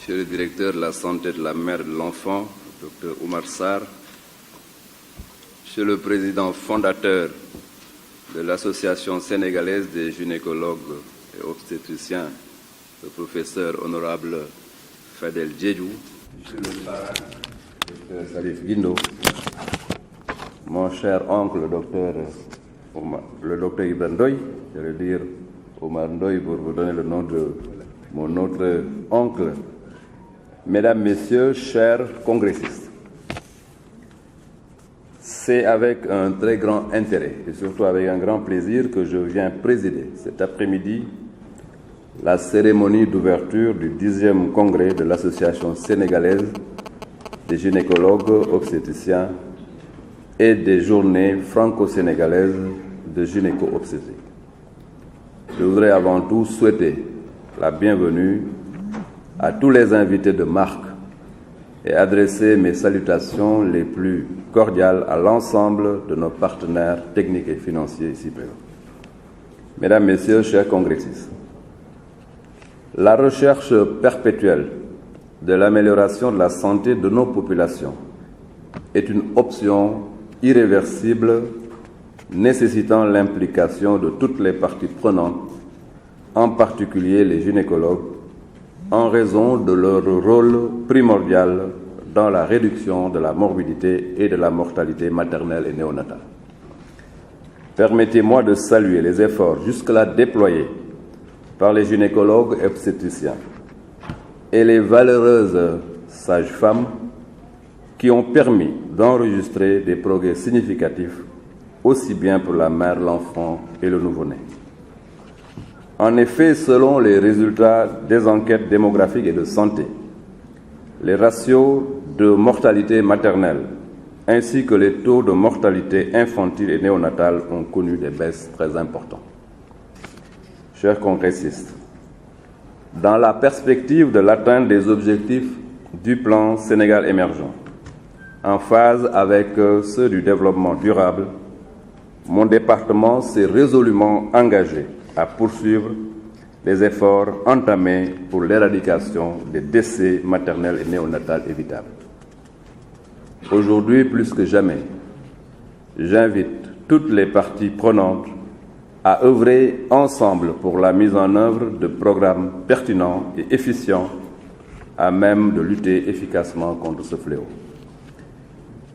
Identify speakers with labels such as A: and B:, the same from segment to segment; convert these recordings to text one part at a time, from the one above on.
A: Monsieur le directeur de la santé de la mère et de l'enfant, Dr Oumar Sarr, Monsieur le président fondateur de l'Association sénégalaise des gynécologues et obstétriciens, le professeur honorable Fadel Diédhiou, Monsieur le parrain, Dr Salif Guindo, mon cher oncle, le docteur Ibrahim Ndoye, je vais dire Omar Ndoye pour vous donner le nom de mon autre oncle. Mesdames, Messieurs, chers congressistes, c'est avec un très grand intérêt et surtout avec un grand plaisir que je viens présider cet après-midi la cérémonie d'ouverture du 10e congrès de l'Association sénégalaise des gynécologues obstétriciens et des journées franco-sénégalaises de gynéco-obstétrique. Je voudrais avant tout souhaiter la bienvenue à tous les invités de marque et adresser mes salutations les plus cordiales à l'ensemble de nos partenaires techniques et financiers ici présents. Mesdames, Messieurs, chers congressistes, la recherche perpétuelle de l'amélioration de la santé de nos populations est une option irréversible nécessitant l'implication de toutes les parties prenantes, en particulier les gynécologues, en raison de leur rôle primordial dans la réduction de la morbidité et de la mortalité maternelle et néonatale. Permettez-moi de saluer les efforts jusque-là déployés par les gynécologues et obstétriciens et les valeureuses sages-femmes qui ont permis d'enregistrer des progrès significatifs aussi bien pour la mère, l'enfant et le nouveau-né. En effet, selon les résultats des enquêtes démographiques et de santé, les ratios de mortalité maternelle ainsi que les taux de mortalité infantile et néonatale ont connu des baisses très importantes. Chers congressistes, dans la perspective de l'atteinte des objectifs du plan Sénégal émergent, en phase avec ceux du développement durable, mon département s'est résolument engagé à poursuivre les efforts entamés pour l'éradication des décès maternels et néonatals évitables. Aujourd'hui, plus que jamais, j'invite toutes les parties prenantes à œuvrer ensemble pour la mise en œuvre de programmes pertinents et efficients à même de lutter efficacement contre ce fléau.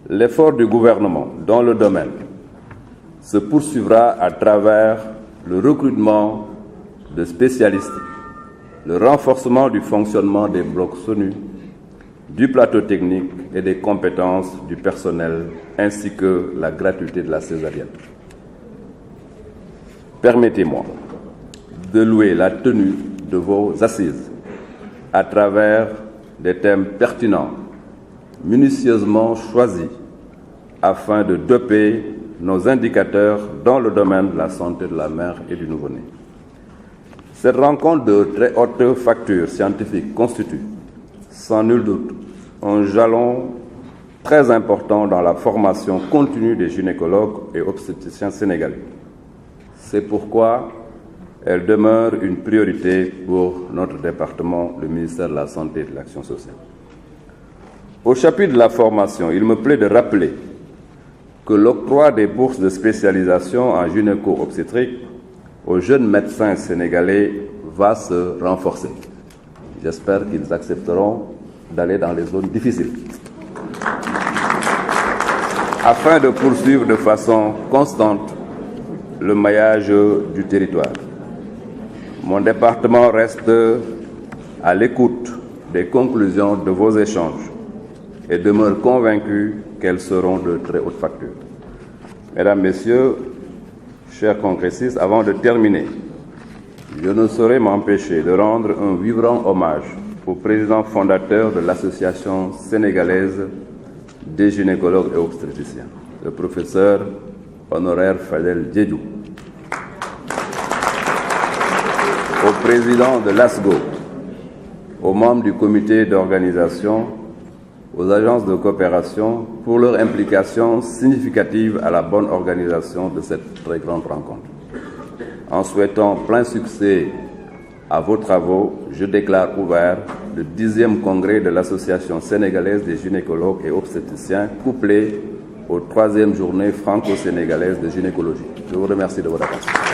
A: L'effort du gouvernement dans le domaine se poursuivra à travers le recrutement de spécialistes, le renforcement du fonctionnement des blocs SONU, du plateau technique et des compétences du personnel, ainsi que la gratuité de la césarienne. Permettez-moi de louer la tenue de vos assises à travers des thèmes pertinents, minutieusement choisis, afin de doper nos indicateurs dans le domaine de la santé de la mère et du nouveau-né. Cette rencontre de très haute facture scientifique constitue, sans nul doute, un jalon très important dans la formation continue des gynécologues et obstétriciens sénégalais. C'est pourquoi elle demeure une priorité pour notre département, le ministère de la Santé et de l'Action sociale. Au chapitre de la formation, il me plaît de rappeler que l'octroi des bourses de spécialisation en gynéco-obstétrique aux jeunes médecins sénégalais va se renforcer. J'espère qu'ils accepteront d'aller dans les zones difficiles, afin de poursuivre de façon constante le maillage du territoire. Mon département reste à l'écoute des conclusions de vos échanges et demeure convaincu qu'elles seront de très haute facture. Mesdames, Messieurs, chers congressistes, avant de terminer, je ne saurais m'empêcher de rendre un vibrant hommage au président fondateur de l'Association sénégalaise des gynécologues et obstétriciens, le professeur honoraire Fadel Diédhiou, au président de l'ASGO, aux membres du comité d'organisation, aux agences de coopération pour leur implication significative à la bonne organisation de cette très grande rencontre. En souhaitant plein succès à vos travaux, je déclare ouvert le 10e congrès de l'Association sénégalaise des gynécologues et obstétriciens, couplé aux 3e journées franco-sénégalaises de gynécologie. Je vous remercie de votre attention.